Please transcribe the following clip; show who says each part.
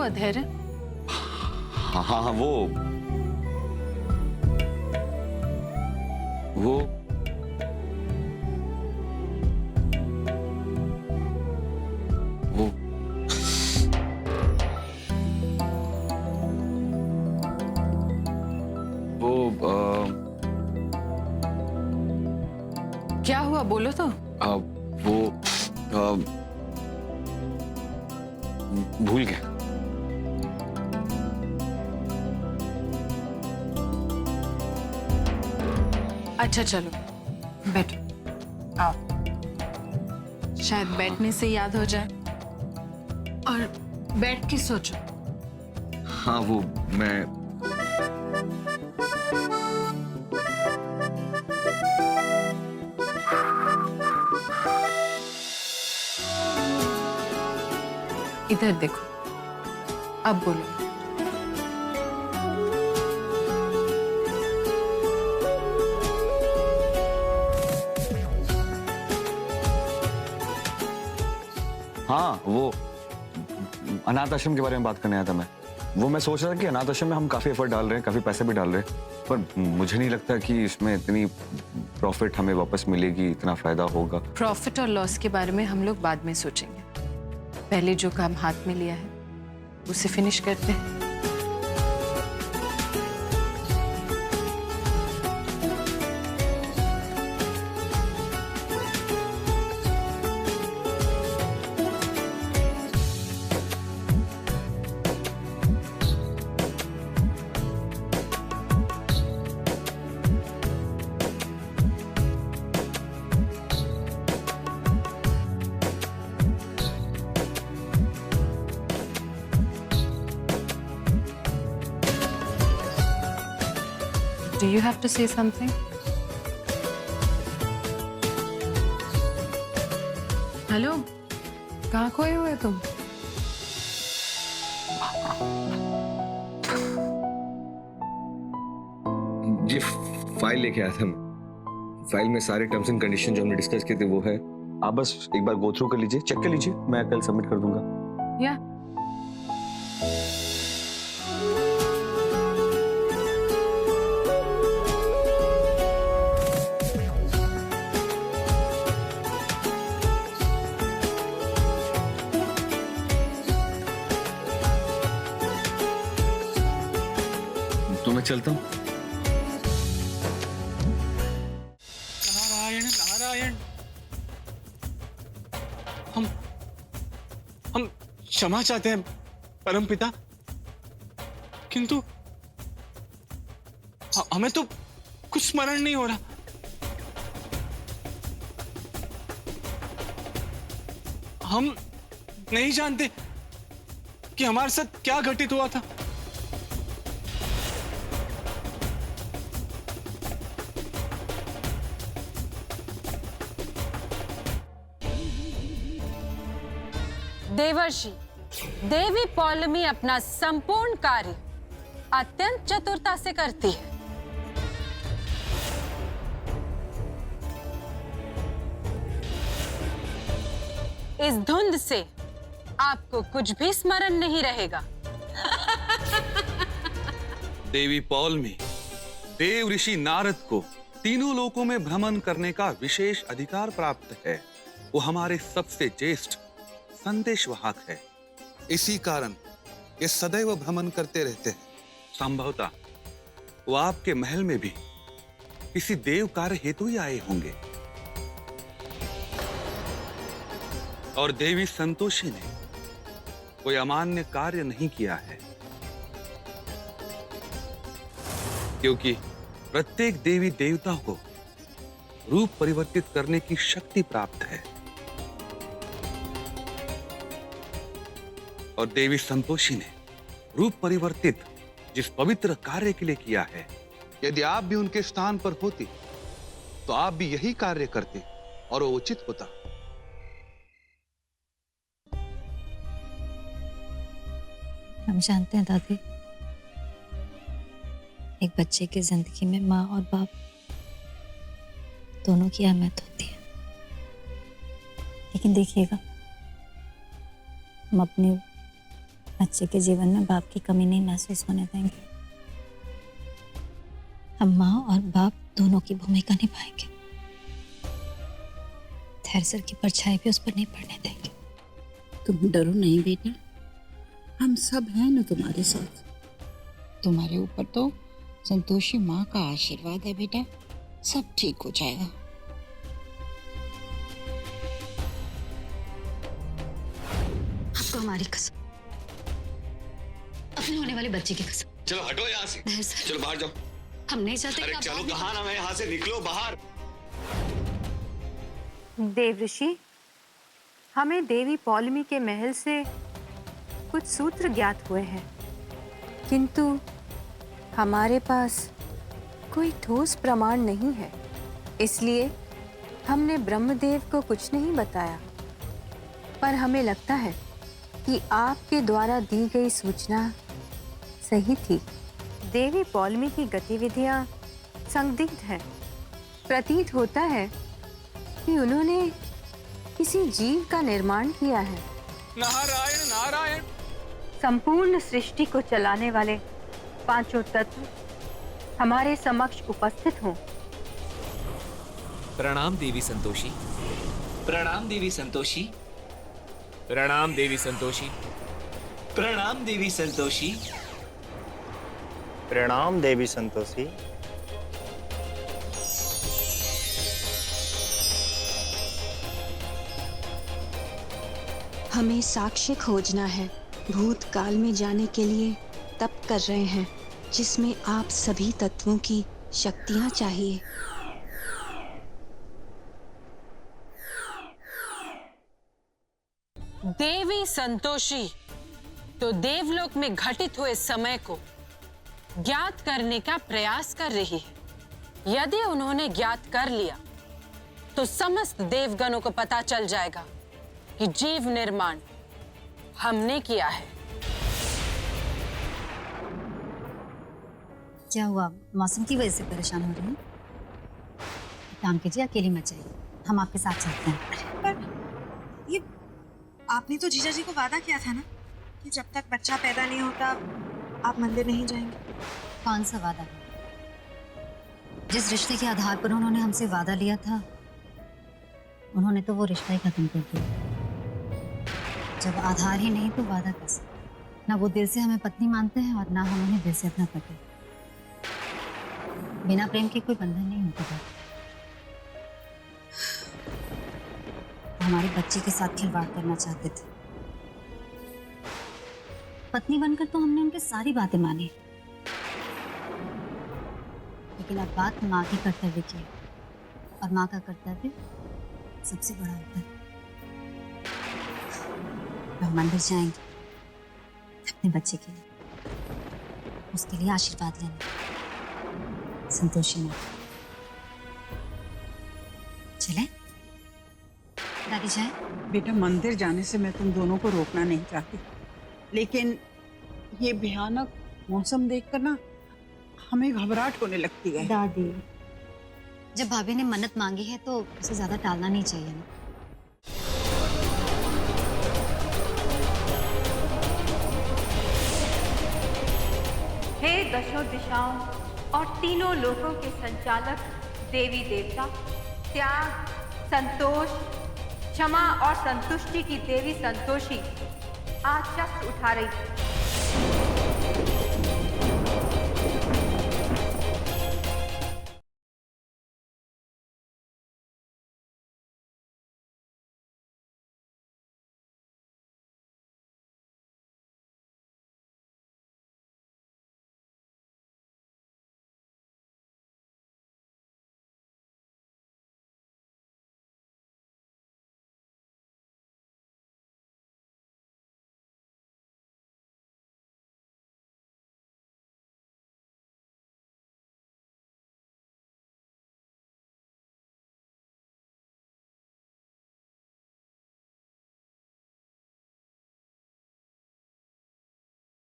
Speaker 1: हुआ धैर्य?
Speaker 2: हाँ हाँ हाँ, वो वो
Speaker 1: क्या हुआ बोलो तो।
Speaker 2: वो भूल गया।
Speaker 1: अच्छा चलो बैठो, आओ। शायद बैठने से याद हो जाए, और बैठ के सोचो।
Speaker 2: हाँ वो मैं
Speaker 1: इधर देखो, अब बोलो।
Speaker 2: हाँ वो अनाथ आश्रम के बारे में बात करने आया था मैं। वो मैं सोच रहा था कि अनाथ आश्रम में हम काफी एफर्ट डाल रहे हैं, काफी पैसे भी डाल रहे हैं, पर मुझे नहीं लगता कि इसमें इतनी प्रॉफिट हमें वापस मिलेगी, इतना फायदा होगा।
Speaker 1: प्रॉफिट और लॉस के बारे में हम लोग बाद में सोचेंगे, पहले जो काम हाथ में लिया है उसे फिनिश करते हैं। Do you have to say something? Hello, कहाँ खोए हुए तुम?
Speaker 2: ये फाइल लेके आया था मैं। फाइल में सारे टर्म्स एंड कंडीशन जो हमने डिस्कस किए थे वो है। आप बस एक बार गो थ्रू कर लीजिए, चेक कर लीजिए, मैं कल सबमिट कर दूंगा।
Speaker 1: या
Speaker 2: तो मैं चलता हूँ।
Speaker 3: नारायण नारायण। हम क्षमा चाहते हैं परम पिता, किंतु हमें तो कुछ स्मरण नहीं हो रहा। हम नहीं जानते कि हमारे साथ क्या घटित हुआ था।
Speaker 4: देवर्षि, देवी पौलमी अपना संपूर्ण कार्य अत्यंत चतुरता से करती है। इस धुंध से आपको कुछ भी स्मरण नहीं रहेगा।
Speaker 5: देवी पौलमी, देव ऋषि नारद को तीनों लोकों में भ्रमण करने का विशेष अधिकार प्राप्त है। वो हमारे सबसे ज्येष्ठ संदेशवाहक है। इसी कारण ये सदैव भ्रमण करते रहते हैं। संभवतः वो आपके महल में भी किसी देव कार्य हेतु ही आए होंगे। और देवी संतोषी ने कोई अमान्य कार्य नहीं किया है, क्योंकि प्रत्येक देवी देवता को रूप परिवर्तित करने की शक्ति प्राप्त है। और देवी संतोषी ने रूप परिवर्तित जिस पवित्र कार्य के लिए किया है, यदि आप भी उनके स्थान पर होती तो आप भी यही कार्य करते और वो उचित होता।
Speaker 6: हम जानते हैं दादी, एक बच्चे की जिंदगी में माँ और बाप दोनों की अहमियत होती है। लेकिन देखिएगा, हम अपनी बच्चे के जीवन में बाप की कमी नहीं महसूस होने देंगे। हम माँ और बाप दोनों की भूमिका निभाएंगे। धैर्य की परछाई भी उस पर नहीं पड़ने देंगे।
Speaker 7: तुम डरो नहीं बेटा, हम सब हैं ना तुम्हारे साथ। तुम्हारे ऊपर तो संतोषी माँ का आशीर्वाद है बेटा, सब ठीक हो जाएगा।
Speaker 6: आपको हमारी कसम, अपने होने वाले बच्चे की कसम।
Speaker 2: चलो हटो यहाँ से,
Speaker 6: नहीं सर,
Speaker 2: चलो बाहर जाओ।
Speaker 6: हम नहीं चाहते।
Speaker 2: अरे चलो कहाँ ना, मैं यहाँ से निकलो बाहर।
Speaker 1: देव ऋषि, हमें देवी पौलमी के महल से कुछ सूत्र ज्ञात हुए हैं, किंतु हमारे पास कोई ठोस प्रमाण नहीं है। इसलिए हमने ब्रह्मदेव को कुछ नहीं बताया, पर हमें लगता है कि आपके द्वारा दी गई सूचना सही थी। देवी पौलमी की गतिविधियां संदिग्ध हैं। प्रतीत होता है कि उन्होंने किसी जीव का निर्माण किया है।
Speaker 3: नारायण नारायण।
Speaker 1: संपूर्ण सृष्टि को चलाने वाले पांचों तत्व हमारे समक्ष उपस्थित हों।
Speaker 8: प्रणाम देवी संतोषी।
Speaker 9: प्रणाम देवी संतोषी।
Speaker 8: प्रणाम देवी संतोषी।
Speaker 9: प्रणाम देवी संतोषी।
Speaker 10: प्रणाम देवी संतोषी।
Speaker 11: हमें साक्ष्य खोजना है। भूतकाल में जाने के लिए तप कर रहे हैं, जिसमें आप सभी तत्वों की शक्तियां चाहिए।
Speaker 4: देवी संतोषी तो देवलोक में घटित हुए समय को ज्ञात करने का प्रयास कर रही है। यदि उन्होंने ज्ञात कर लिया तो समस्त देवगणों को पता चल जाएगा कि जीव निर्माण हमने किया है।
Speaker 6: क्या हुआ, मौसम की वजह से परेशान हो रही हैं? काम कीजिए, अकेली मत जाइए, हम आपके साथ चलते हैं।
Speaker 12: पर ये आपने तो जीजा जी को वादा किया था ना कि जब तक बच्चा पैदा नहीं होता आप मंदिर नहीं जाएंगे।
Speaker 6: कौन सा वादा? जिस रिश्ते के आधार पर उन्होंने हमसे वादा लिया था, उन्होंने तो वो रिश्ता ही खत्म कर दिया। जब आधार ही नहीं तो वादा कैसे? ना वो दिल से हमें पत्नी मानते हैं और ना हम उन्हें दिल से अपना पति। बिना प्रेम के कोई बंधन नहीं होता था। हमारे बच्चे के साथ खिलवाड़ करना चाहते थे। पत्नी बनकर तो हमने उनकी सारी बातें मानी, लेकिन अब बात माँ के कर्तव्य की है, और माँ का कर्तव्य सबसे बड़ा होता है। हम मंदिर जाएंगे अपने बच्चे के लिए, उसके लिए आशीर्वाद लेना। संतोषी माँ, चलें? दादी जाए?
Speaker 7: बेटा, मंदिर जाने से मैं तुम दोनों को रोकना नहीं चाहती, लेकिन ये भयानक मौसम देखकर ना हमें घबराहट होने लगती है।
Speaker 6: दादी, जब भाभी ने मन्नत मांगी है तो उसे ज्यादा टालना नहीं चाहिए ना।
Speaker 1: हे दशों दिशाओं और तीनों लोकों के संचालक देवी देवता, त्याग, संतोष, क्षमा और संतुष्टि की देवी संतोषी आज शस्त्र उठा रही है।